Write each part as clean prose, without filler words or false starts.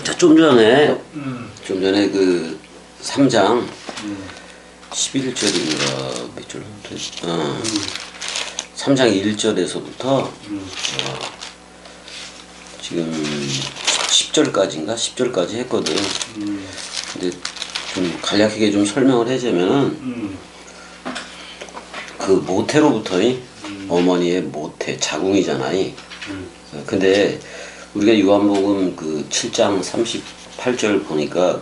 자, 좀 전에 그 3장 11절인가 몇 절부터 3장 1절에서부터 지금 10절까지인가 10절까지 했거든. 근데 좀 간략하게 좀 설명을 해주면은 그 모태로부터의 어머니의 모태 자궁이잖아요. 근데 우리가 요한복음 그 7장 38절 보니까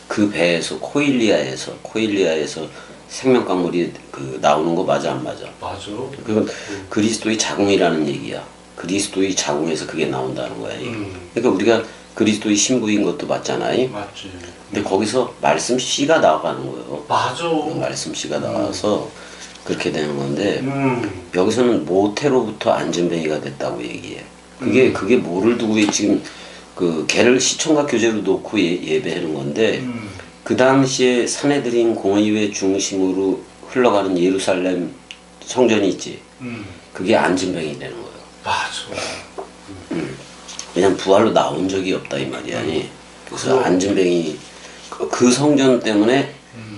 그 배에서 코일리아에서 생명강물이 그 나오는 거 맞아 안 맞아? 맞아. 그건 그리스도의 자궁이라는 얘기야. 그리스도의 자궁에서 그게 나온다는 거야. 그러니까 우리가 그리스도의 신부인 것도 맞잖아요. 맞지. 근데 거기서 말씀 씨가 나가는 거예요. 맞아. 말씀 씨가 나와서 그렇게 되는 건데 여기서는 모태로부터 안전뱅이가 됐다고 얘기해. 그게 뭐를 두고 지금 그 걔를 시청각 교제로 놓고 예배하는 건데 그 당시에 사내들인 공의회 중심으로 흘러가는 예루살렘 성전이 있지. 그게 안전뱅이 되는 거예요. 맞아. 그냥 부활로 나온 적이 없다 이 말이야. 그래서 안전뱅이 그 성전 때문에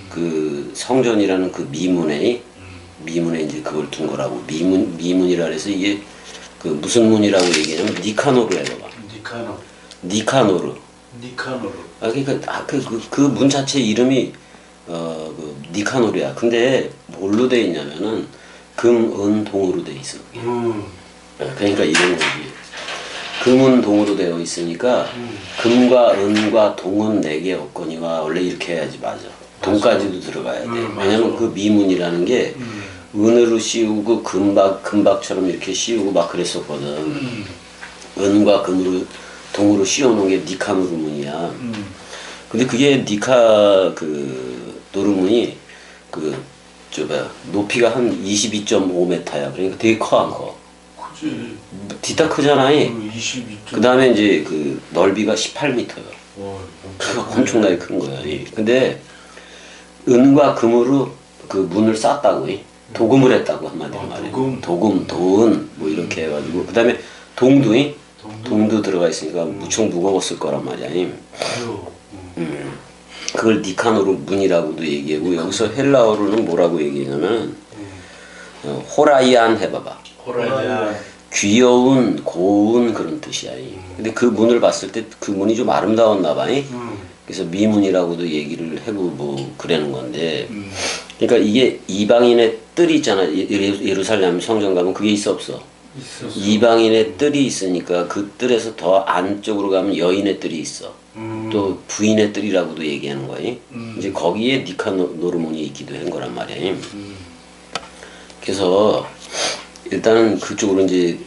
그 성전이라는 그 미문에 이제 그걸 둔 거라고. 미문이라 해서 이게 그 무슨 문이라고 얘기하냐면 니카노르 해봐. 니카노르. 아 그러니까 그 문 자체 이름이 그 니카노르야. 근데 뭘로 돼 있냐면은 금, 은, 동으로 돼 있어. 그러니까 이런 거지. 금은 동으로 되어 있으니까 금과 은과 동은 4개 없거니와 원래 이렇게 해야지 맞아. 동까지도 들어가야 돼. 왜냐면 그 미문이라는 게 은으로 씌우고 금박처럼 이렇게 씌우고 막 그랬었거든. 은과 금으로 동으로 씌워놓은 게 니카노르 문이야. 근데 그게 니카 그 노르문이 높이가 한 22.5m야. 그러니까 되게 커 안 커? 그치. 뒤따 크잖아요. 22. 그 다음에 이제 그 넓이가 18m야. 와, 엄청나게 큰 거야. 근데 은과 금으로 그 문을 쌌다고. 도금을 했다고 한마디로 말해. 도금, 도은 뭐 이렇게 해가지고 그 다음에 동도 들어가 있으니까 무척 무거웠을 거란 말이야. 그걸 니카노르 문이라고도 얘기하고 여기서 헬라어로는 뭐라고 얘기하냐면 호라이안 해봐봐. 귀여운, 고운 그런 뜻이야. 근데 그 문을 봤을 때 그 문이 좀 아름다웠나 봐. 그래서 미문이라고도 얘기를 하고 뭐 그러는 건데 그러니까 이게 이방인의 뜰이 있잖아. 예루살렘 성전 가면 그게 있어 없어? 있었어. 이방인의 뜰이 있으니까 그 뜰에서 더 안쪽으로 가면 여인의 뜰이 있어. 또 부인의 뜰이라고도 얘기하는 거야. 이제 거기에 니카노르몬이 있기도 한 거란 말이야. 그래서 일단은 그쪽으로 이제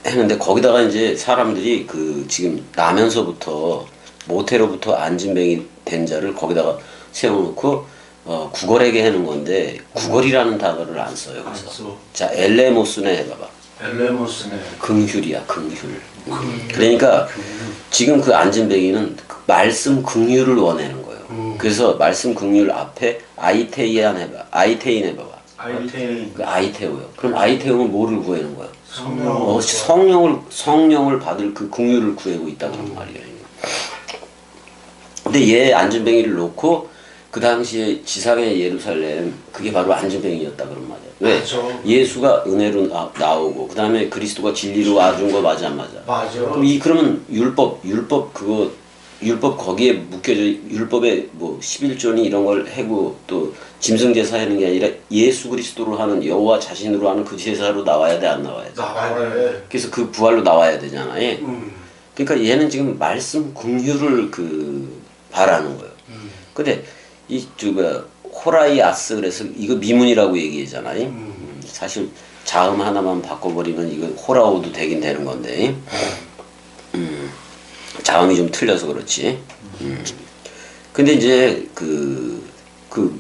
했는데 거기다가 이제 사람들이 그 지금 나면서부터 모태로부터 안진뱅이 된 자를 거기다가 세워놓고 구걸하게 하는 건데 구걸이라는 단어를 안 써요. 그래서 자 엘레모스네 해봐봐. 엘레모스네. 긍휼이야 긍휼. 그러니까 지금 그 안진뱅이는 그 말씀 긍휼을 원하는 거예요. 그래서 말씀 긍휼 앞에 아이테이안 해봐. 아이테인 해봐봐. 그 아이테오요. 그럼 아이테오는 뭐를 구하는 거야? 성령을 받을 그 긍휼을 구하고 있다 그런 말이에요. 근데 얘 안진뱅이를 놓고 그 당시에 지상의 예루살렘 그게 바로 안진뱅이였다 그런 말이야. 왜? 맞아. 예수가 은혜로 나오고 그 다음에 그리스도가 진리로 와준 거 맞아 안 맞아? 맞아. 그러면 율법 거기에 묶여져 율법에 뭐 11조니 이런 걸 하고 또 짐승 제사 하는 게 아니라 예수 그리스도로 하는 여호와 자신으로 하는 그 제사로 나와야 돼 안 나와야 돼? 나와야 돼. 그래서 그 부활로 나와야 되잖아요. 그러니까 얘는 지금 말씀 긍휼을 바라는 거예요. 근데 호라이아스 그래서 이거 미문이라고 얘기하잖아요. 사실 자음 하나만 바꿔버리면 이거 호라오도 되긴 되는 건데 자음이 좀 틀려서 그렇지. 근데 이제 그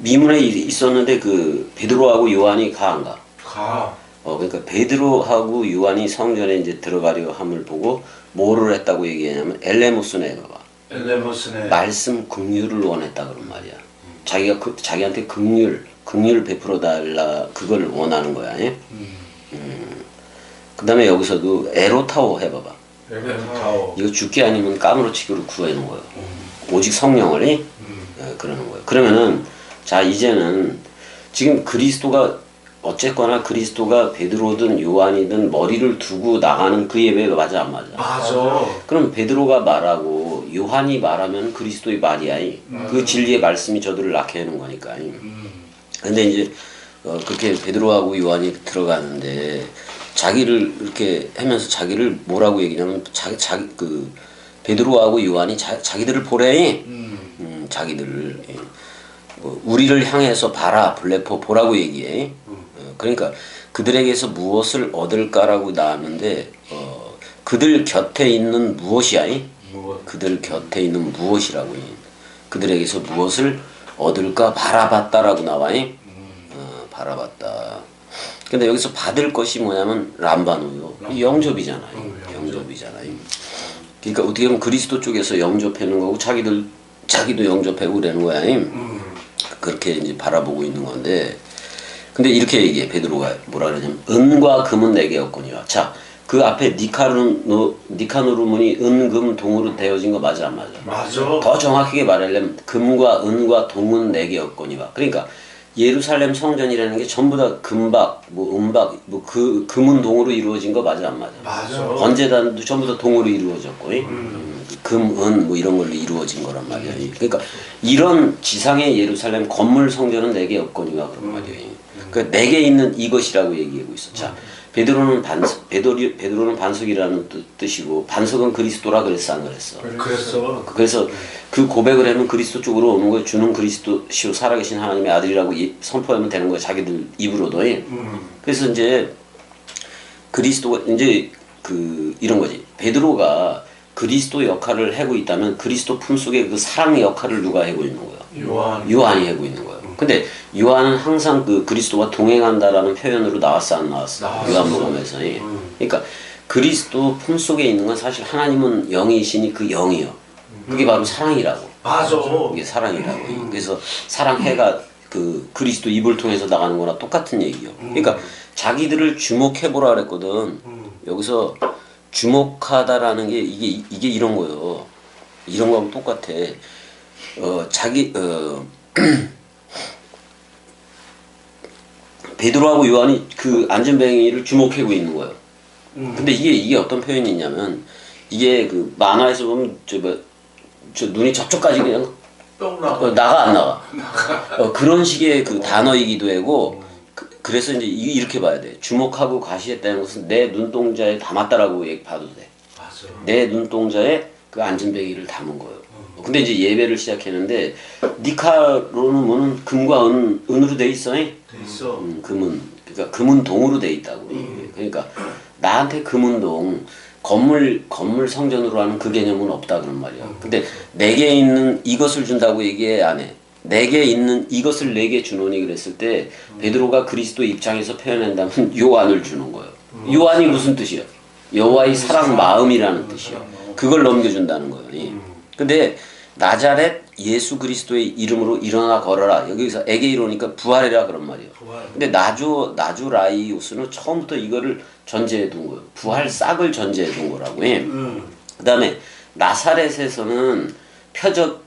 미문에 있었는데 그 베드로하고 요한이 가 안 가? 가. 그러니까 베드로하고 요한이 성전에 이제 들어가려 함을 보고 뭐를 했다고 얘기하냐면 엘레모스네 봐봐. 엘레모스네. 말씀 긍휼을 원했다 그런 말이야. 자기한테 긍휼 베풀어 달라 그걸 원하는 거야. 그 다음에 여기서도 에로타오 해봐봐. 에벤타오. 이거 죽게 아니면 까무러치기로 구해놓은 거예요. 오직 성령을 그러는 거예요. 그러면은 자 이제는 지금 그리스도가 어쨌거나 그리스도가 베드로든 요한이든 머리를 두고 나가는 그 예배 맞아 안 맞아? 맞아. 그럼 베드로가 말하고 요한이 말하면 그리스도의 말이야. 그 진리의 말씀이 저들을 낳게 하는 거니까. 근데 이제 그렇게 베드로하고 요한이 들어가는데 자기를 이렇게 하면서 자기를 뭐라고 얘기냐면 그 베드로하고 요한이 자기들을 보래. 자기들을 뭐 우리를 향해서 봐라 블레포 보라고 얘기해. 그러니까 그들에게서 무엇을 얻을까라고 나왔는데 그들 곁에 있는 무엇이야? 그들 곁에 있는 무엇이라고 그들에게서 무엇을 얻을까 바라봤다라고 나와. 바라봤다. 근데 여기서 받을 것이 뭐냐면 람바노요. 영접이잖아요. 영접이잖아요. 그러니까 어떻게 보면 그리스도 쪽에서 영접하는 거고 자기도 영접하고 그러는 거야. 그렇게 이제 바라보고 있는 건데. 근데 이렇게 얘기해. 베드로가 뭐라 그러냐면 은과 금은 내게 없거니와. 자, 그 앞에 니카노르문이 은, 금, 동으로 되어진 거 맞아 안 맞아? 맞아. 더 정확하게 말하려면 금과 은과 동은 내게 없거니와. 그러니까 예루살렘 성전이라는 게 전부 다 금박, 뭐 은박, 뭐 그 금은 동으로 이루어진 거 맞아 안 맞아? 맞아. 번제단도 전부 다 동으로 이루어졌고, 금, 은 뭐 이런 걸로 이루어진 거란 말이야. 그러니까 이런 지상의 예루살렘 건물 성전은 내게 없거니와 그런 말이야. 그러니까 내게 있는 이것이라고 얘기하고 있어. 자, 베드로는 반석이라는 뜻이고 반석은 그리스도라 그랬어 안 그랬어? 그랬어. 그래서 그 고백을 하면 그리스도 쪽으로 오는 거예요. 주는 그리스도시요 살아계신 하나님의 아들이라고 선포하면 되는 거예요. 자기들 입으로도. 그래서 이제 그리스도가 이제 이런 거지. 베드로가 그리스도 역할을 하고 있다면 그리스도 품속에 그 사랑의 역할을 누가 하고 있는 거예요? 요한이 하고 있는 거예요. 근데 요한은 항상 그리스도와 동행한다라는 표현으로 나왔어 안 나왔어? 요한복음에서. 그러니까 그리스도 품속에 있는 건 사실 하나님은 영이시니 그 영이요. 그게 바로 사랑이라고. 맞아. 이게 사랑이라고. 그래서 사랑해가 그리스도 입을 통해서 나가는 거나 똑같은 얘기요. 그러니까 자기들을 주목해보라 그랬거든. 여기서 주목하다라는 게 이게 이런 거예요. 이런 거하고 똑같아. 베드로하고 요한이 그 안전뱅이를 주목하고 있는 거예요. 근데 이게 어떤 표현이 있냐면 이게 그 만화에서 보면 저 눈이 저쪽까지 그냥 나가 안 나가. 그런 식의 그 단어이기도 하고 그래서 이제 이렇게 봐야 돼. 주목하고 과시했다는 것은 내 눈동자에 담았다라고 봐도 돼. 맞아. 내 눈동자에 그 안전뱅이를 담은 거예요. 근데 이제 예배를 시작했는데 니카로는 금과 은으로 돼 있어. 돼 있어. 금은 그러니까 금은동으로 돼 있다고. 그러니까 나한테 금은동 건물 성전으로 하는 그 개념은 없다 그런 말이야. 근데 내게 있는 이것을 준다고 얘기해 안 해. 내게 있는 이것을 내게 주노니 그랬을 때 베드로가 그리스도 입장에서 표현한다면 요한을 주는 거예요. 요한이 무슨 뜻이야? 여호와의 사랑 마음이라는 뜻이야. 그걸 넘겨준다는 거예요. 근데 나자렛 예수 그리스도의 이름으로 일어나 걸어라. 여기서 에게이로니까 부활해라 그런 말이에요. 근데 나주라이오스는 처음부터 이거를 전제해 둔 거예요. 부활 싹을 전제해 둔 거라고 해. 그 다음에 나사렛에서는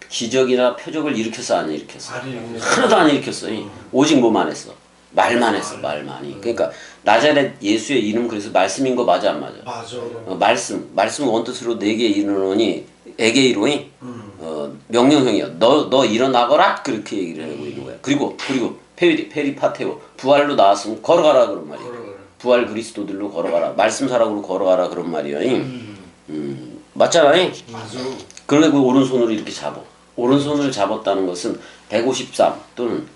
기적이나 표적을 일으켰어 안 일으켰어? 하나도 안 일으켰어. 오직 뭐만 했어? 말만 했어. 말만이. 그러니까 나자렛 예수의 이름 그래서 말씀인 거 맞아 안 맞아? 맞아. 말씀 원뜻으로 내게 이르노니 에게이로니 명령형이야. 너 일어나거라 그렇게 얘기를 하고 있는 거야. 그리고 페리파테오 부활로 나왔으면 걸어가라 그런 말이야. 부활 그리스도들로 걸어가라. 말씀 사랑으로 걸어가라 그런 말이야. 맞잖아. 맞아. 그리고 오른손으로 이렇게 잡아. 오른손을 잡았다는 것은 153 또는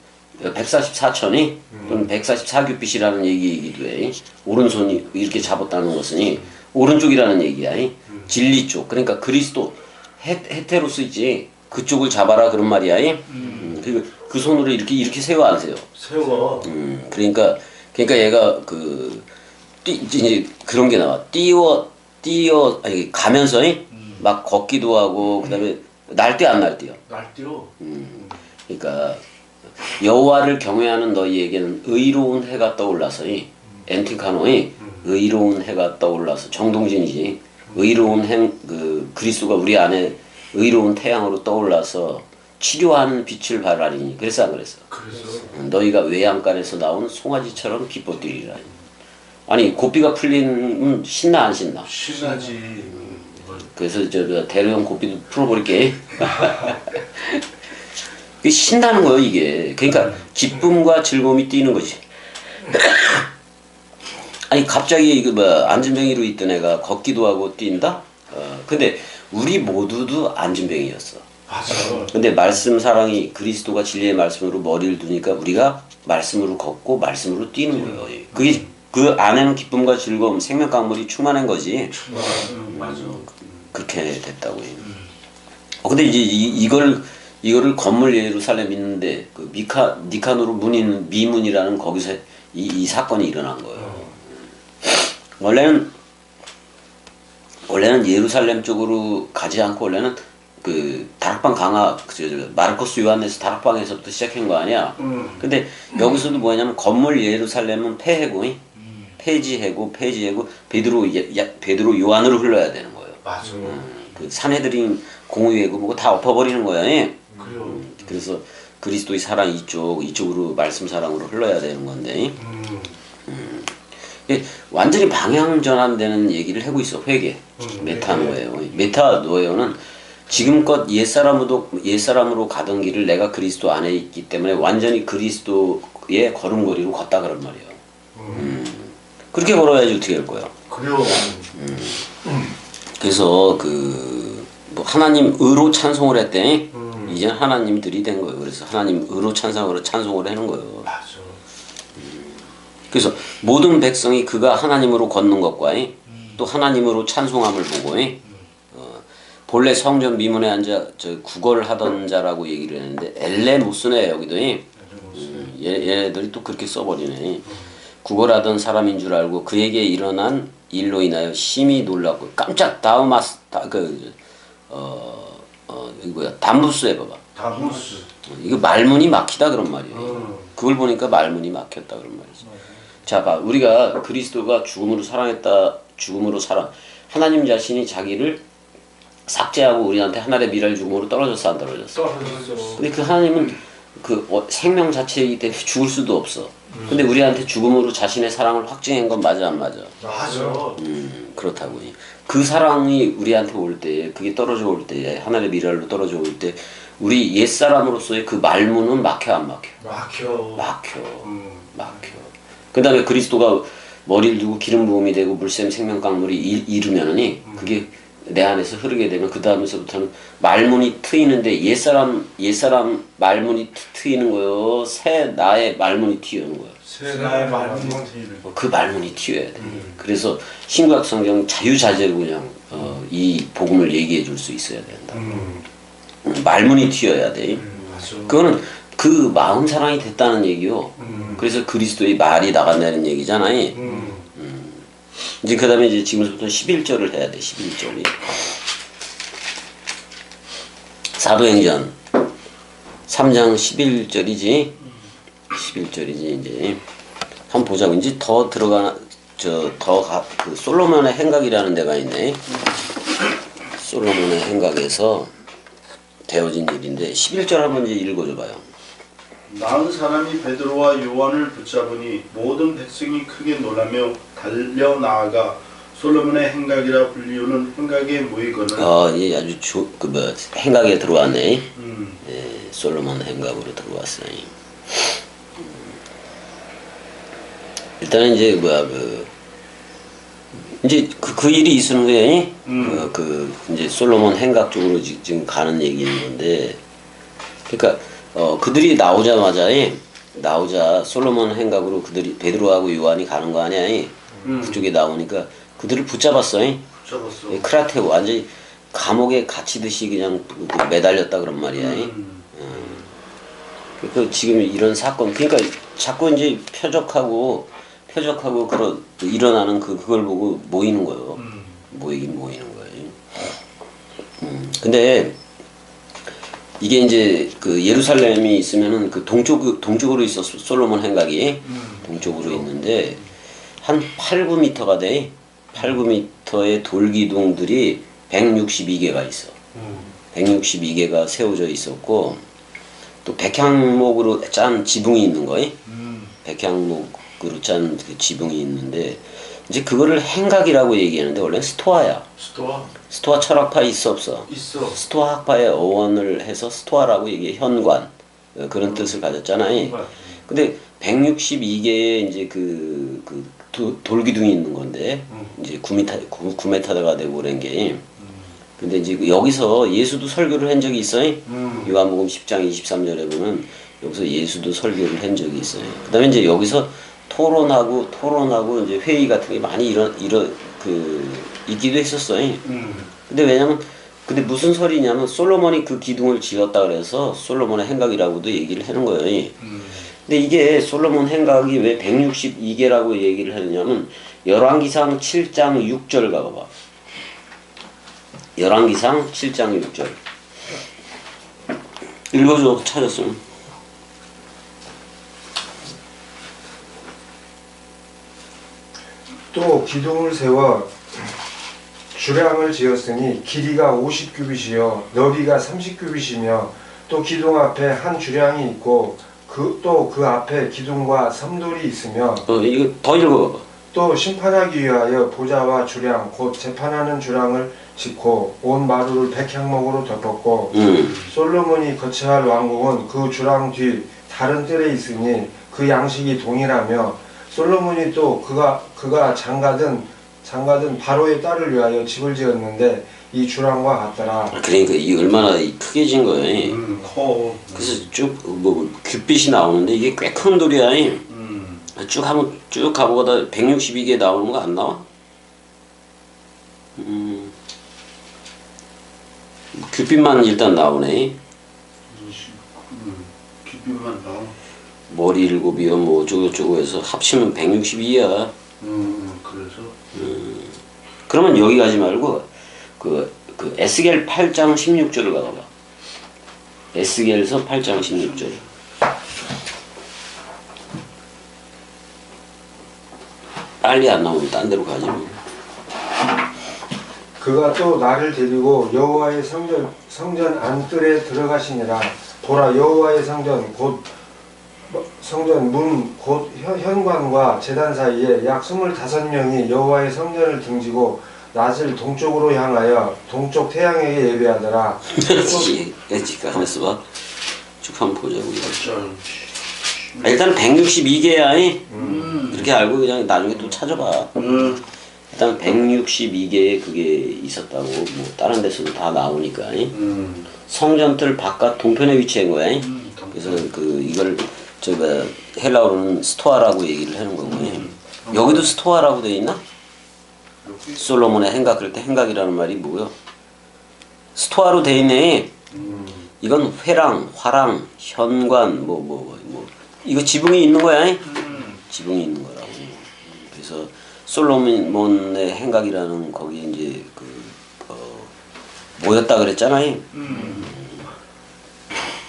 144천이 또는 144규빗이라는 얘기이기도 해. 오른손이 이렇게 잡았다는 것은 오른쪽이라는 얘기야. 진리 쪽. 그러니까 그리스도 헤테로스이지 그쪽을 잡아라 그런 말이야. 그리고 그 손으로 이렇게 세워 안 세워. 세워. 그러니까 얘가 이제 그런 게 나와. 아니 가면서 막 걷기도 하고 그다음에 날뛰어 안 날뛰어. 날뛰어. 그러니까 여호와를 경외하는 너희에게는 의로운 해가 떠올라서 엔티카노의 의로운 해가 떠올라서 정동진이지. 의로운 그리스도가 우리 안에 의로운 태양으로 떠올라서 치료하는 빛을 발하리니. 그래서 안 그랬어? 그래서 너희가 외양간에서 나온 송아지처럼 기뻐뛰리라. 아니 고삐가 풀리면 신나 안 신나? 신나지. 그래서 저 대로형 고삐도 풀어버릴게. 이게 신나는 거예요 이게. 그러니까 기쁨과 즐거움이 뛰는 거지. 아니 갑자기 이거 뭐 안진뱅이로 있던 애가 걷기도 하고 뛴다? 근데 우리 모두도 안진뱅이였어. 맞아. 근데 말씀 사랑이 그리스도가 진리의 말씀으로 머리를 두니까 우리가 말씀으로 걷고 말씀으로 뛰는 거예요. 그게 그 안에는 기쁨과 즐거움, 생명 강물이 충만한 거지. 맞아. 그렇게 됐다고요. 근데 이제 이거를 건물 예루살렘 있는데 그 니카노르 문인 미문이라는 거기서 이 사건이 일어난 거예요. 원래는 예루살렘 쪽으로 가지 않고 원래는 그 다락방 강화 마르코스 요한에서 다락방에서부터 시작한 거 아니야. 근데 여기서도 뭐냐면 건물 예루살렘은 폐해고 폐지해고 베드로 요한으로 흘러야 되는 거예요. 맞아. 그 산헤드린 공의회고 뭐고 다 엎어버리는 거야. 그래요. 그래서 그리스도의 사랑 이쪽으로 말씀 사랑으로 흘러야 되는 건데. 완전히 방향 전환되는 얘기를 하고 있어. 회개. 메타노예요. 메타노예요는 지금껏 옛사람으로 가던 길을 내가 그리스도 안에 있기 때문에 완전히 그리스도의 걸음걸이로 걷다 그런 말이에요. 그렇게 걸어야지 어떻게 할 거야. 그래요. 그래서 뭐 하나님 의로 찬송을 했대. 이제 하나님들이 된 거예요. 그래서 하나님 의로 찬송을 하는 거예요. 맞아. 그래서 모든 백성이 그가 하나님으로 걷는 것과 또 하나님으로 찬송함을 보고 본래 성전 미문에 앉아 구걸하던 자라고 얘기를 했는데 엘레무스네 여기도 얘네들이 또 그렇게 써버리네. 구걸하던 사람인 줄 알고 그에게 일어난 일로 인하여 심히 놀랐고 깜짝 담부스 해봐봐. 다무스. 이거 말문이 막히다 그런 말이에요. 그걸 보니까 말문이 막혔다 그런 말이지. 자, 봐. 우리가 그리스도가 죽음으로 살아. 하나님 자신이 자기를 삭제하고 우리한테 하늘의 미랄 죽음으로 떨어졌어, 안 떨어졌어? 떨어졌어. 근데 그 하나님은 생명 자체이기 때문에 죽을 수도 없어. 근데 우리한테 죽음으로 자신의 사랑을 확증한 건 맞아, 안 맞아? 맞아. 그렇다고. 그 사랑이 우리한테 올 때, 그게 떨어져 올 때, 하늘의 미랄로 떨어져 올 때, 우리 옛사람으로서의 그 말문은 막혀, 안 막혀? 막혀. 그 다음에 그리스도가 머리를 두고 기름 부음이 되고 물샘 생명 강물이 이르면은 그게 내 안에서 흐르게 되면 그 다음에서부터는 말문이 트이는데 옛사람 말문이 트이는 거요. 새 나의 말문이 튀어오는 거예요. 새 나의 말문이 트이는. 그 말문이 튀어야 돼. 그래서 신구약 성경 자유자재로 그냥 이 복음을 얘기해 줄 수 있어야 된다. 말문이 튀어야 돼. 맞아. 그거는 그 마음 사랑이 됐다는 얘기요. 그래서 그리스도의 말이 나간다는 얘기잖아요. 이제 그 다음에 지금부터 11절을 해야 돼. 11절이 사도행전 3장 11절이지. 11절이지 이제 한번 보자고. 이제 더 들어가나 그 솔로몬의 행각이라는 데가 있네. 솔로몬의 행각에서 되어진 일인데 11절 한번 이제 읽어줘봐요. 나은 사람이 베드로와 요한을 붙잡으니 모든 백성이 크게 놀라며 달려 나아가 솔로몬의 행각이라 불리우는 행각에 모이거늘. 예, 아주 행각에 들어왔네. 예, 솔로몬 행각으로 들어왔어요. 일단은 이제 이제 그 일이 있는 거예요. 이제 솔로몬 행각 쪽으로 지금 가는 얘기인 건데, 그러니까 그들이 나오자 솔로몬 행각으로 그들이 베드로하고 요한이 가는 거 아니야? 그쪽에 나오니까 그들을 붙잡았어. 붙잡았어. 크라테오 완전히 감옥에 갇히듯이 그냥 매달렸다 그런 말이야. 그 지금 이런 사건, 그러니까 자꾸 이제 표적하고 일어나는 그걸 보고 모이는 거예요. 모이는 거예요. 근데 이게 이제 그 예루살렘이 있으면은 그 동쪽으로 있었어. 솔로몬 행각이 동쪽으로 있는데 한 8, 9m가 돼. 8, 9m 모터의 돌기둥들이 162개가 있어. 162개가 세워져 있었고 또 백향목으로 짠 지붕이 있는 거이. 백향목으로 짠 그 지붕이 있는데 이제 그거를 행각이라고 얘기하는데 원래 스토아야. 스토어 스토아 철학파 있어 없어? 있어. 스토아 학파의 어원을 해서 스토아라고 얘기해. 현관 그런 뜻을 가졌잖아. 근데 162개의 이제 돌기둥이 있는 건데 이제 9m가 되고 그런 게. 근데 이제 여기서 예수도 설교를 한 적이 있어요. 요한복음 10장 23절에 보면 여기서 예수도 설교를 한 적이 있어요. 그다음에 이제 여기서 토론하고 이제 회의 같은 게 많이 있기도 했었어요. 근데 무슨 설이냐면 솔로몬이 그 기둥을 지었다 그래서 솔로몬의 행각이라고도 얘기를 하는 거예요. 근데 이게 솔로몬 행각이 왜 162개라고 얘기를 하느냐면 열왕기상 7장 6절 가봐봐. 열왕기상 7장 6절 읽어줘. 찾았으면. 또 기둥을 세워 주량을 지었으니 길이가 50규빗이요 너비가 30규빗이며 또 기둥 앞에 한 주량이 있고 또 그 앞에 기둥과 삼돌이 있으며 이거 더 읽어봐봐. 또 심판하기 위하여 보좌와 주량 곧 재판하는 주량을 짓고 온 마루를 백향목으로 덮었고 솔로몬이 거처할 왕국은 그 주랑 뒤 다른 뜰에 있으니 그 양식이 동일하며 솔로몬이 또 그가 장가든 바로의 딸을 위하여 집을 지었는데 이 주랑과 같더라. 그러니까 이게 얼마나 크게 진 거예요. 커. 그래서 쭉 큐빗이 나오는데 이게 꽤 큰 돌이야. 쭉 가보다 162개 나오는 거 안 나와? 큐빗만 일단 나오네. 깊이만 나와. 머리 7이요 뭐 어쩌고저쩌고 해서 합치면 162야. 그래서 그러면 여기 가지 말고 그 에스겔 8장 16절을 가봐. 에스겔서 8장 16절. 빨리 안 나오면 딴 데로 가지 뭐. 그가 또 나를 데리고 여호와의 성전 안뜰에 들어가시니라. 보라 여호와의 성전 문 곧 현관과 제단 사이에 약 25명이 여호와의 성전을 등지고 낯을 동쪽으로 향하여 동쪽 태양에게 예배하더라. 가만있어 봐. 쭉 한번 보자고. 일단 162개야. 이렇게 알고 그냥 나중에 또 찾아봐. 일단 162개의 그게 있었다고 뭐 다른 데서도 다 나오니까. 성전뜰 바깥 동편에 위치한 거야. 그래서 이걸 헬라어로는 스토아라고 얘기를 하는 거고요. 여기도 스토아라고 돼 있나? 솔로몬의 행각 그럴 때 행각이라는 말이 뭐요? 스토아로 돼 있네. 이건 회랑, 화랑, 현관 이거 지붕이 있는 거야. 지붕이 있는 거라고. 그래서 솔로몬의 행각이라는 거기에 이제 모였다 그랬잖아요.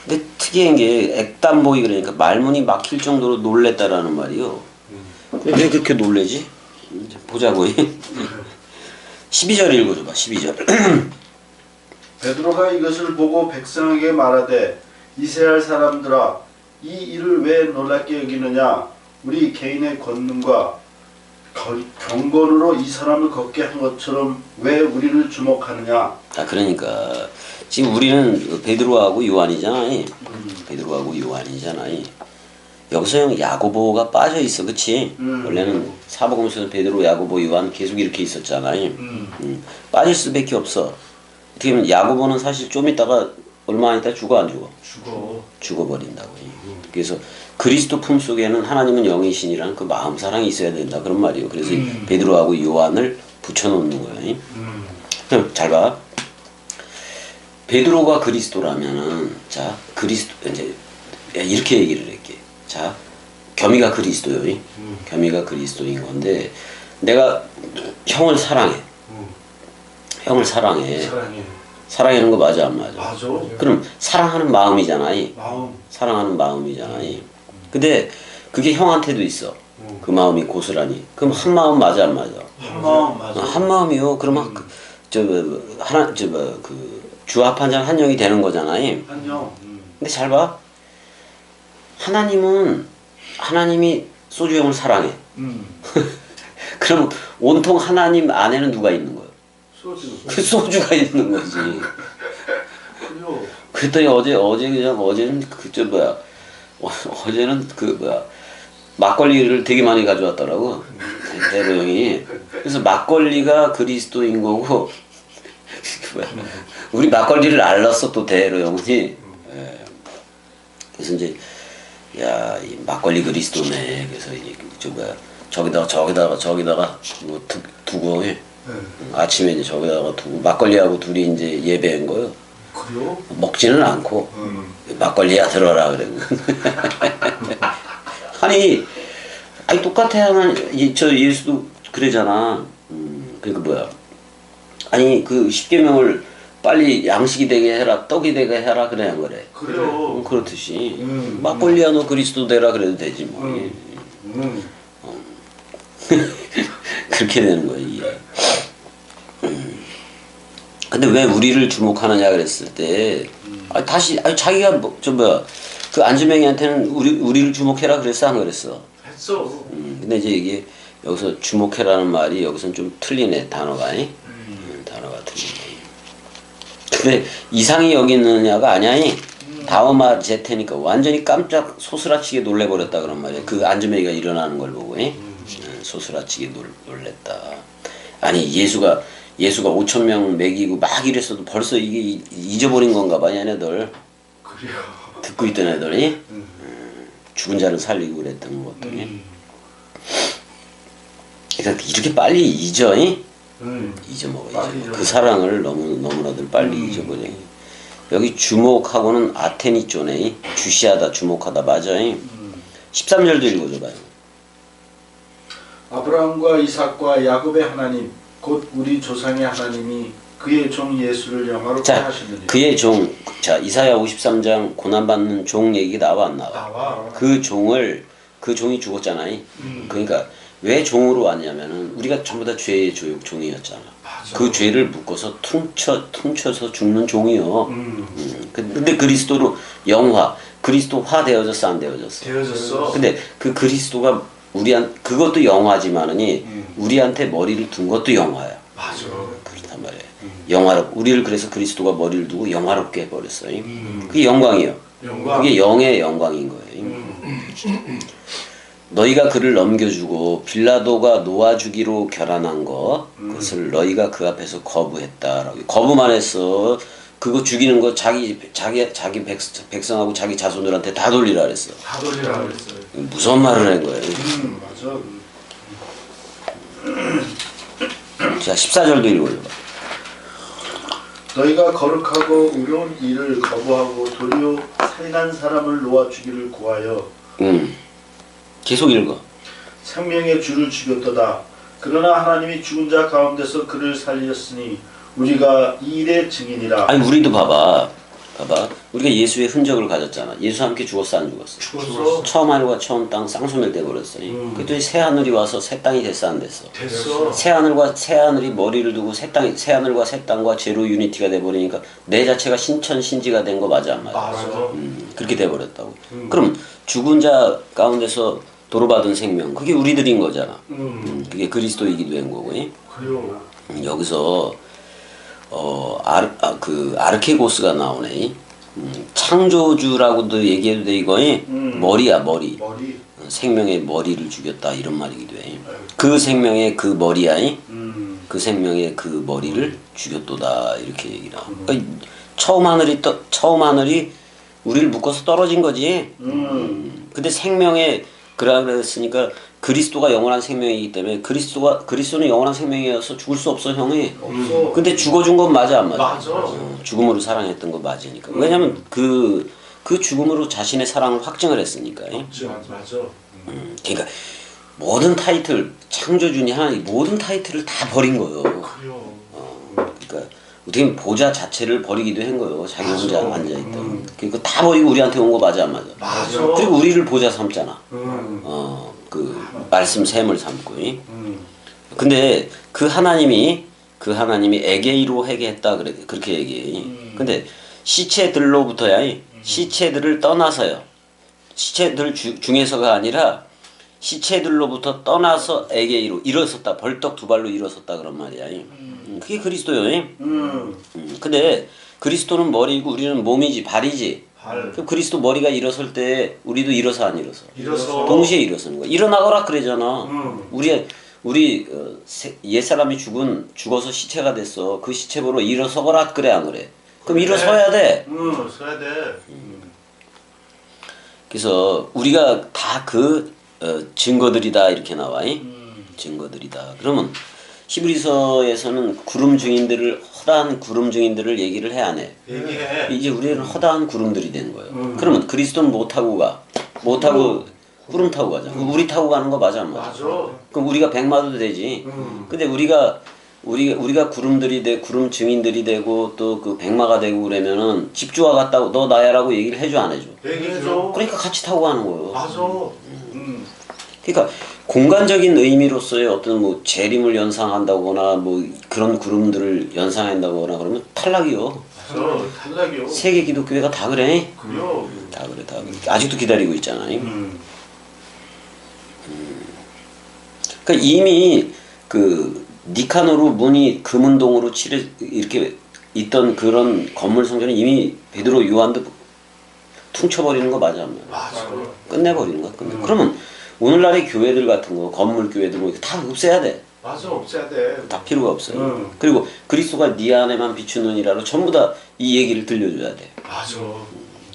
근데 특이한 게 액담보이 그러니까 말문이 막힐 정도로 놀랬다라는 말이요. 왜 그렇게 놀래지? 보자고. 12절 읽어줘봐. 12절. 베드로가 이것을 보고 백성에게 말하되 이스라엘 사람들아 이 일을 왜 놀랍게 여기느냐 우리 개인의 권능과 경건으로 이 사람을 걷게 한 것처럼 왜 우리를 주목하느냐. 그러니까 지금 우리는 베드로하고 요한이잖아. 베드로하고 요한이잖아. 여기서 형 야고보가 빠져 있어, 그치? 원래는 사복음서에서 베드로, 야고보, 요한 계속 이렇게 있었잖아. 빠질 수밖에 없어. 어떻게 보면 야고보는 사실 좀 있다가 얼마 안 있다 죽어 안 죽어? 죽어버린다고. 그래서 그리스도 품 속에는 하나님은 영이신이라는 그 마음 사랑이 있어야 된다 그런 말이에요. 그래서 베드로하고 요한을 붙여놓는 거예요. 잘 봐. 베드로가 그리스도라면은 자 그리스도 이제 이렇게 얘기를 할게. 자 겸이가 그리스도요. 겸이가 그리스도인 건데 내가 형을 사랑해. 형을 사랑해. 사랑하는 거 맞아 안 맞아? 맞아. 그럼 사랑하는 마음이잖아. 마음. 사랑하는 마음이잖아. 근데 그게 형한테도 있어. 그 마음이 고스란히. 그럼 한 마음 맞아 안 맞아? 한마음 맞아. 한 마음이요. 그러면 하나 주합 한 장 한 영이 되는 거잖아요. 한영. 근데 잘 봐. 하나님이 소주형을 사랑해. 그럼 온통 하나님 안에는 누가 있는 거예요? 소주. 그 소주가 있는 거지. 그래요. 그랬더니 어제는 막걸리를 되게 많이 가져왔더라고. 대로 형이. 그래서 막걸리가 그리스도인 거고 우리 막걸리를 알랐어 또 대로 형이. 예. 그래서 이제 야, 이 막걸리 그리스도네. 그래서 이제 저기다가 뭐 두고 아침에 이제 저기다가 두고 막걸리하고 둘이 이제 예배한 거요. 그래요? 먹지는 않고 막걸리야 들어라 그래. 아니 똑같아. 저 예수도 그러잖아. 그러니까 뭐야? 아니 그 십계명을 빨리 양식이 되게 해라, 떡이 되게 해라 그래 안 그래? 그래요. 그렇듯이 막걸리야 너 그리스도 되라 그래도 되지 뭐. 그렇게 되는 거야 이게. 근데 왜 우리를 주목하느냐 그랬을 때 자기가 그 안주명이한테는 우리를 주목해라 그랬어 안 그랬어? 했어. 근데 이제 이게 여기서 주목해라는 말이 여기서는 좀 틀리네 단어가. 단어가 틀리네. 근데 이상히 여기느냐가 아니야. 다음마 제테니까 완전히 깜짝 소스라치게 놀래버렸다 그런 말이야. 그 안주명이가 일어나는 걸 보고 소스라치게 놀랬다. 아니 예수가 5,000명 먹이고 막 이랬어도 벌써 이게 잊어버린 건가 봐 얘네들. 그래요. 듣고 있던 애들이 죽은 자를 살리고 그랬던 것들이. 그러니까 이렇게 빨리 잊어. 잊어먹어. 그 사랑을 너무나들 빨리 잊어버려. 여기 주목하고는 아테니존에 주시하다 주목하다 맞아. 13절도 읽어줘봐요. 아브라함과 이삭과 야곱의 하나님 곧 우리 조상의 하나님이 그의 종 예수를 영화롭게 하시느니라. 그의 종. 자 이사야 53장 고난받는 종 얘기 나와 안 나와? 나와. 그 종이 죽었잖아요. 그러니까 왜 종으로 왔냐면은 우리가 전부 다 죄의 종이었잖아. 맞아. 그 죄를 묶어서 퉁쳐서 죽는 종이요. 근데 그리스도로 그리스도화 되어졌어 안 되어졌어? 되어졌어. 근데 그 그리스도가 그것도 영화지만은 우리한테 머리를 둔 것도 영화야. 맞아. 그렇단 말이야. 우리를 그래서 그리스도가 머리를 두고 영화롭게 해버렸어요. 그게 영광이요. 그게 영의 영광인 거예요. 너희가 그를 넘겨주고 빌라도가 놓아주기로 결단한 그것을 너희가 그 앞에서 거부했다라고. 거부만 했어. 그거 죽이는 거 자기 백성하고 자기 자손들한테 다 돌리라 그랬어. 다 돌리라 그랬어요. 무서운 말을 한 거예요. 맞아. 자 14절도 읽어줘봐. 너희가 거룩하고 의로운 일을 거부하고 도리어 살인한 사람을 놓아주기를 구하여 계속 읽어. 생명의 주를 죽였도다. 그러나 하나님이 죽은 자 가운데서 그를 살렸으니 우리가 이 일의 증인이라. 아니 우리도 봐봐. 우리가 예수의 흔적을 가졌잖아. 예수와 함께 죽었어 안 죽었어? 죽었어. 처음 하늘과 처음 땅 쌍소멸 돼버렸어. 그랬더니 새 하늘이 와서 새 땅이 됐어 안 됐어? 됐어. 새 하늘이 머리를 두고 새 하늘과 새 땅과 제로 유니티가 돼버리니까 내 자체가 신천신지가 된 거 맞아 안 맞아? 맞아. 그렇게 돼버렸다고. 그럼 죽은 자 가운데서 도로받은 생명 그게 우리들인 거잖아. 그게 그리스도이기도 한 거고. 그래요. 여기서 아르케고스가 나오네. 창조주라고도 얘기해도 돼 이거. 머리야 머리. 생명의 머리를 죽였다 이런 말이기도 해. 그 생명의 그 머리야. 그 생명의 그 머리를 죽였도다 이렇게 얘기를 하고. 그러니까 처음 하늘이 우리를 묶어서 떨어진 거지. 근데 그랬으니까 그리스도가 영원한 생명이기 때문에 그리스도는 영원한 생명이어서 죽을 수 없어 형이. 없어. 근데 죽어준 건 맞아 안 맞아? 맞아. 죽음으로 사랑했던 건 맞으니까. 왜냐면 그 죽음으로 자신의 사랑을 확증을 했으니까. 맞아. 그러니까 모든 타이틀 창조주니 하나님 모든 타이틀을 다 버린 거예요. 그래요. 그러니까 어떻게 보면 보좌 자체를 버리기도 한 거예요. 자기 혼자 앉아있다. 그러니까 다 버리고 우리한테 온 거 맞아 안 맞아? 맞아. 그리고 우리를 보좌 삼잖아. 그 말씀 샘을 삼고. 근데 그 하나님이 에게이로 회개했다 그렇게 얘기해. 근데 시체들로부터야 시체들을 떠나서요. 시체들 중에서가 아니라 시체들로부터 떠나서 에게이로 일어섰다. 벌떡 두 발로 일어섰다 그런 말이야. 그게 그리스도요. 근데 그리스도는 머리고 우리는 몸이지 발이지. 그럼 그리스도 머리가 일어설 때 우리도 일어서 안 일어서? 일어서. 동시에 일어서는 거야. 일어나거라 그러잖아. 우리 옛사람이 죽어서 시체가 됐어. 그 시체 보러 일어서거라 그래 안 그래? 그럼 일어서야 돼. 서야 돼. 그래서 우리가 다 그 증거들이다 이렇게 나와. 증거들이다. 그러면 히브리서에서는 허다한 구름 증인들을 얘기를 해 안 해? 얘기해. 이제 우리는 허다한 구름들이 된 거예요. 그러면 그리스도는 뭐 타고 가? 뭐 타고 구름 타고 가자. 우리 타고 가는 거 맞아 안 맞아? 맞아. 그럼 우리가 백마도 되지. 근데 우리가 구름들이 구름 증인들이 되고 또 그 백마가 되고 그러면은 집주와 같다고 너 나야라고 얘기를 해줘 안 해줘? 얘기해줘. 그러니까 같이 타고 가는 거예요. 맞아. 그러니까 공간적인 의미로서의 어떤 뭐 재림을 연상한다거나 뭐 그런 구름들을 연상한다거나 그러면 탈락이요. 맞아. 탈락이요. 세계 기독교회가 다 그래. 그래요. 다 그래. 아직도 기다리고 있잖아. 그러니까 이미 그 니카노르 문이 금은동으로 이렇게 있던 그런 건물 성전은 이미 베드로 요한도 퉁쳐버리는 거 맞아? 맞아. 끝내버리는 거야. 그러면 오늘날의 교회들 같은 거 건물 교회들 뭐 다 없애야 돼. 맞아. 없애야 돼. 다 필요가 없어요. 그리고 그리스도가 네 안에만 비추느니라로 전부 다 이 얘기를 들려줘야 돼. 맞아.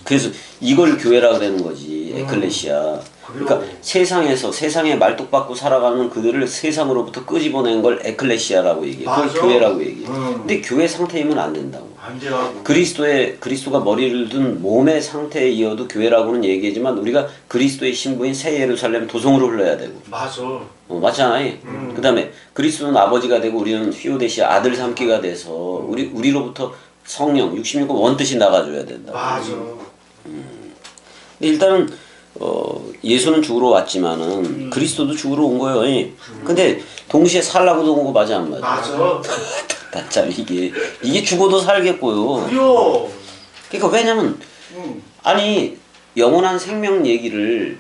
그래서 이걸 교회라 그러는 거지. 에클레시아. 그러니까 세상에 말뚝박고 살아가는 그들을 세상으로부터 끄집어낸 걸 에클레시아라고 얘기해. 그걸 맞아. 교회라고 얘기해. 근데 교회 상태이면 안 된다고. 안 돼요. 그리스도가 머리를 둔 몸의 상태에 이어도 교회라고는 얘기하지만 우리가 그리스도의 신부인 새 예루살렘 도성으로 흘러야 되고. 맞아. 맞잖아. 그 다음에 그리스도는 아버지가 되고 우리는 휘오데시아 아들 삼기가 돼서 우리로부터 성령 66권 원뜻이 나가줘야 된다. 맞아. 근데 일단은 예수는 죽으러 왔지만은 그리스도도 죽으러 온 거예요. 근데 동시에 살라고도 온 거 맞아 안 맞아? 맞아. 참 이게 죽어도 살겠고요. 그래요. 그러니까 왜냐면 아니 영원한 생명 얘기를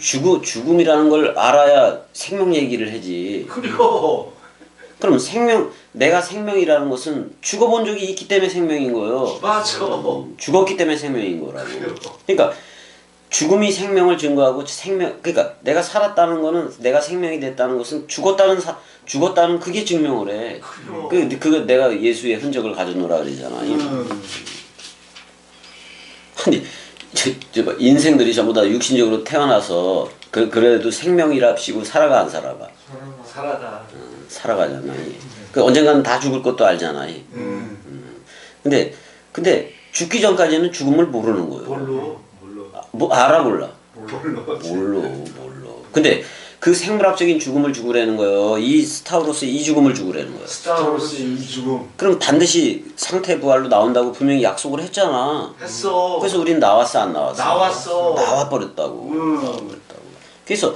죽음이라는 걸 알아야 생명 얘기를 하지. 그래요. 그럼 내가 생명이라는 것은 죽어본 적이 있기 때문에 생명인 거예요. 맞아. 죽었기 때문에 생명인 거라고. 그러니까 죽음이 생명을 증거하고 그러니까 내가 살았다는 거는 내가 생명이 됐다는 것은 죽었다는 그게 증명을 해. 그거 내가 예수의 흔적을 가져놓으라 그러잖아. 아니 인생들이 전부 다 육신적으로 태어나서 그래도 생명이랍시고 살아가 안 살아가? 살아가. 살아가잖아. 그 언젠가는 다 죽을 것도 알잖아. 근데 죽기 전까지는 죽음을 모르는 거예요. 뭘로? 뭐 알아 몰라? 뭘로? 몰라. 근데 그 생물학적인 죽음을 죽으라는 거예요. 이 스타우로스의 이 죽음을 죽으라는 거예요. 스타워스의 이 죽음. 그럼 반드시 상태 부활로 나온다고 분명히 약속을 했잖아. 했어. 그래서 우린 나왔어 안 나왔어? 나왔어. 나와버렸다고. 그래서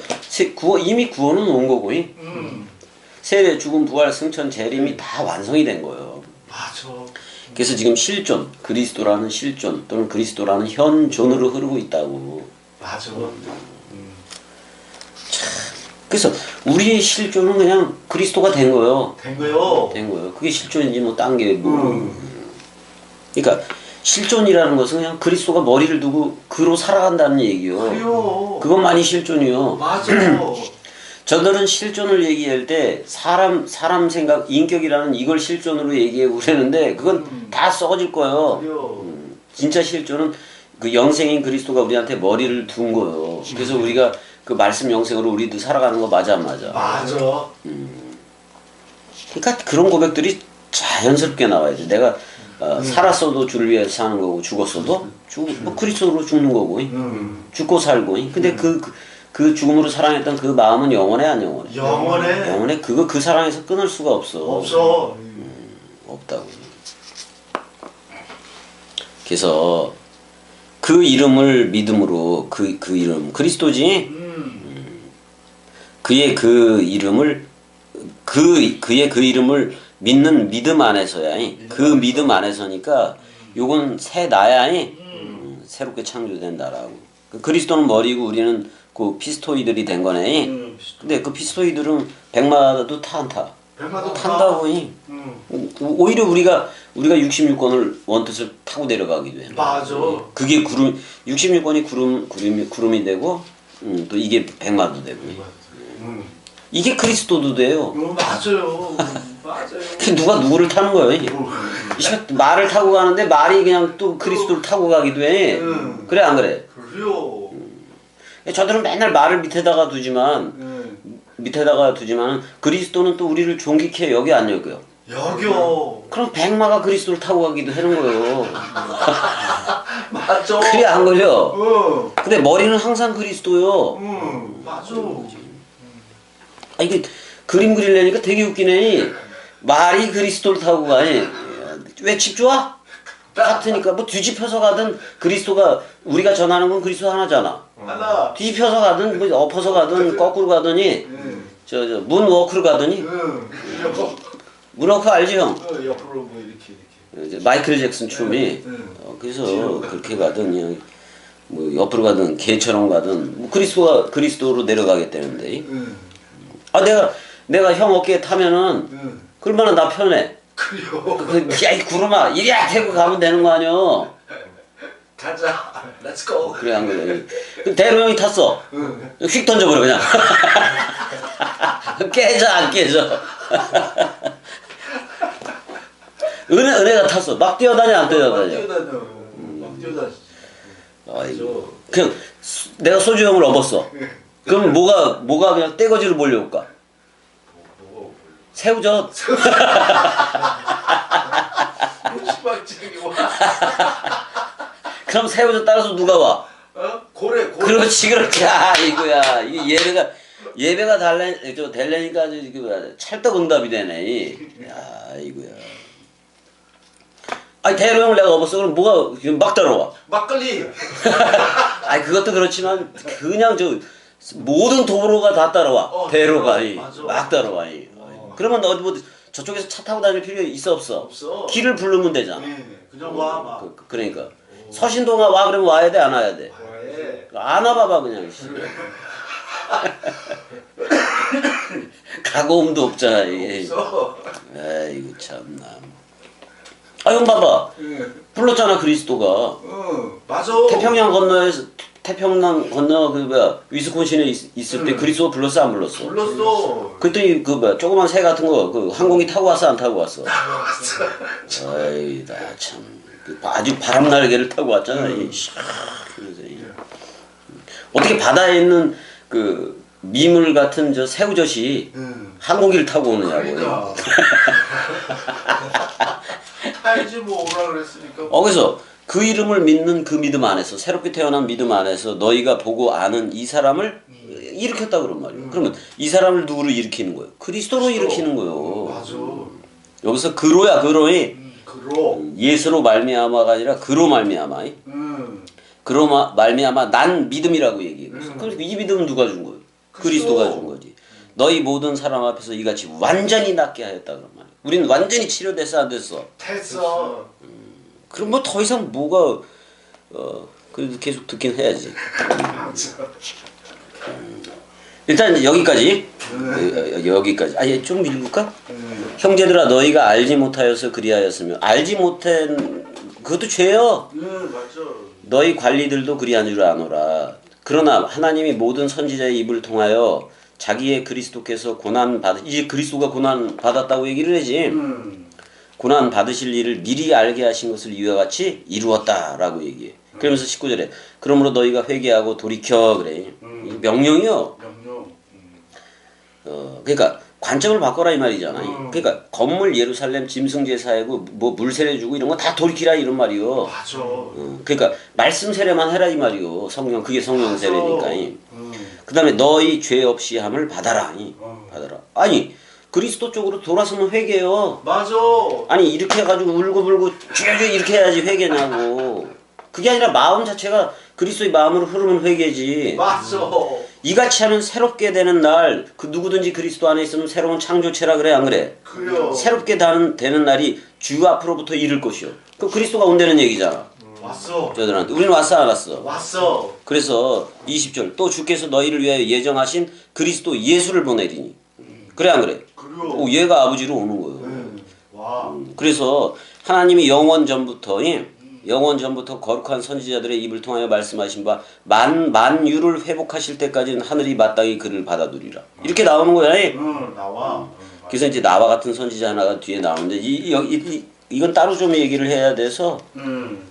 이미 구원은 온 거고 세례, 죽음, 부활, 승천, 재림이 다 완성이 된 거예요. 맞아. 그래서 지금 실존, 그리스도라는 실존 또는 그리스도라는 현존으로 흐르고 있다고. 맞아. 그래서 우리의 실존은 그냥 그리스도가 된 거예요. 된 거요. 그게 실존이지 뭐 딴 게 뭐. 그러니까 실존이라는 것은 그냥 그리스도가 머리를 두고 그로 살아간다는 얘기요. 그래요. 그것만이 실존이요. 맞아. 저들은 실존을 얘기할 때 사람 생각, 인격이라는 이걸 실존으로 얘기하고 그러는데 그건 다 썩어질 거예요. 그래요. 진짜 실존은 그 영생인 그리스도가 우리한테 머리를 둔 거예요. 그래서 우리가 그 말씀 영생으로 우리도 살아가는 거 맞아 안 맞아? 맞아. 그러니까 그런 고백들이 자연스럽게 나와야 돼. 내가 살았어도 주를 위해서 사는 거고 죽었어도 뭐 그리스도로 죽는 거고 죽고 살고. 근데 그 죽음으로 사랑했던 그 마음은 영원해 안 영원해? 영원해. 그 사랑에서 끊을 수가 없어. 없어. 없다고. 그래서 그 이름을 믿음으로 그 이름 그리스도지. 그의 그 이름을 그의 그 이름을 믿는 믿음 안에서야. 그 믿음 안에서니까 요건 새 나야. 새롭게 창조된다라고. 그리스도는 머리고 우리는 그 피스토이들이 된 거네. 근데 그 피스토이들은 백마도 타 안 타? 백마도 탄다고. 오히려 우리가 66권을 원뜻을 타고 내려가기도 해. 맞아. 그게 구름 66권이 구름이 되고 또 이게 백마도 되고. 이게 그리스도도 돼요. 맞아요. 맞아요. 그 누가 누구를 타는 거예요? 이 시간 말을 타고 가는데 말이 그냥 또 그리스도를 타고 가기도 해. 그래 안 그래? 그래요. 저들은 맨날 말을 밑에다가 두지만 그리스도는 또 우리를 존귀케 여기 안 여겨요. 여겨. 그럼 백마가 그리스도를 타고 가기도 하는 거예요. 맞아. 그래 안 걸려? 근데 머리는 항상 그리스도요. 맞아. 이게 그림 그리려니까 되게 웃기네. 말이 그리스도를 타고 가니. 왜 집 좋아? 같으니까 뭐 뒤집혀서 가든 그리스도가 우리가 전하는 건 그리스도 하나잖아. 하나. 뒤집혀서 가든 뭐 엎어서 가든 거꾸로 가더니 저 문워크로 가더니 문워크 알지 형? 옆으로 뭐 이렇게. 마이클 잭슨 춤이 그래서 그렇게 가든 그냥 뭐 옆으로 가든 개처럼 가든 뭐 그리스도로 내려가겠다는데. 내가 형 어깨에 타면은 그러면 나 편해. 그래요. 야이 구름아 이리야 대고 가면 되는 거 아니야. 가자. Let's go. 그래 안 그래. 대로 형이 탔어. 휙 던져버려 그냥. 깨져 안 깨져. 은혜가 탔어. 막 뛰어다녀 안 뛰어다녀. 막 뛰어다녀. 아이고. 그냥 내가 소주 형을 업었어. 그럼 뭐가 그냥 떼거지로 몰려올까? 새우젓. 그럼 새우젓 따라서 누가 와? 고래. 그렇지. 이거야. 이게 예배가 될래니까 찰떡응답이 되네. 야 이거야. 대로 형을 내가 업었어. 그럼 뭐가 막 따라와? 막걸리. 그것도 그렇지만 그냥 모든 도로가 다 따라와. 대로가 막 따라와. 그러면 어디 뭐 저쪽에서 차 타고 다닐 필요 있어 없어? 없어. 길을 부르면 되잖아. 그냥 와 막. 그러니까 서신동아 와 그러면 와야 돼 안 와야 돼? 안 와봐봐 그냥. 가고움도 없잖아 이게. 아이고 참나. 형 봐봐. 불렀잖아 그리스도가. 맞아. 태평양 건너 위스콘신에 있을 때 그리스도 불렀어 안 불렀어? 불렀어. 그때 조그만 새 같은 거 항공기 타고 왔어 안 타고 왔어? 아이 나 참 아주 바람 날개를 타고 왔잖아. 어떻게 바다에 있는 그 미물 같은 저 새우젓이 항공기를 타고 오느냐고. 그러니까. 알지 뭐 오라 그랬으니까. 그래서 그 이름을 믿는 그 믿음 안에서 새롭게 태어난 믿음 안에서 너희가 보고 아는 이 사람을 일으켰다 그런 말이에요. 그러면 이 사람을 누구로 일으키는 거예요? 그리스도로 일으키는 거예요. 맞아. 여기서 그로야 그로이 그로. 예수로 말미암아가 아니라 그로 말미암아. 그로 말미암아 난 믿음이라고 얘기해. 그럼 이 믿음은 누가 준 거예요? 그리스도가 준 거지. 너희 모든 사람 앞에서 이같이 완전히 낫게 하였다 그런 말이야. 우리는 완전히 치료됐어 안 됐어? 됐어. 그럼 뭐 더 이상 뭐가 그래도 계속 듣긴 해야지. 일단 여기까지. 여기까지. 좀 읽을까? 형제들아 너희가 알지 못하여서 그리하였으며 알지 못한 그것도 죄요. 맞아. 너희 관리들도 그리한 줄 아노라. 그러나 하나님이 모든 선지자의 입을 통하여 자기의 그리스도께서 이제 그리스도가 고난 받았다고 얘기를 하지. 고난 받으실 일을 미리 알게 하신 것을 이와 같이 이루었다라고 얘기해. 그러면서 19절에 그러므로 너희가 회개하고 돌이켜 그래. 명령이요. 그러니까 관점을 바꿔라 이 말이잖아. 그러니까 건물 예루살렘 짐승 제사하고 뭐 물 세례 주고 이런 거 다 돌이키라 이런 말이요. 맞아. 그러니까 말씀 세례만 해라 이 말이요. 성령 그게 성령 세례니까. 그다음에 너희 죄 없이 함을 받아라. 받아라. 아니 그리스도 쪽으로 돌아서면 회개요. 맞아. 아니 이렇게 해가지고 울고불고 쥐어쥐어 이렇게 해야지 회개냐고. 그게 아니라 마음 자체가 그리스도의 마음으로 흐르면 회개지. 맞아. 이같이 하면 새롭게 되는 날, 그 누구든지 그리스도 안에 있으면 새로운 창조체라 그래 안 그래? 그래요. 새롭게 되는 날이 주 앞으로부터 이를 것이요. 그 그리스도가 온다는 얘기잖아. 왔어. 저들한테. 우리는 왔어 안 왔어? 왔어. 그래서 20절 또 주께서 너희를 위하여 예정하신 그리스도 예수를 보내리니. 그래 안 그래? 그래요. 오, 얘가 아버지로 오는 거예요. 와. 그래서 하나님이 영원 전부터 거룩한 선지자들의 입을 통하여 말씀하신 바 만유를 회복하실 때까지는 하늘이 마땅히 그를 받아두리라. 이렇게 나오는 거야. 응, 나와. 그래서 이제 나와 같은 선지자 하나가 뒤에 나오는데 이건 따로 좀 얘기를 해야 돼서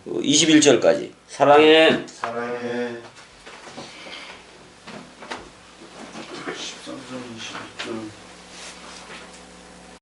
21절까지 사랑해. 사랑해.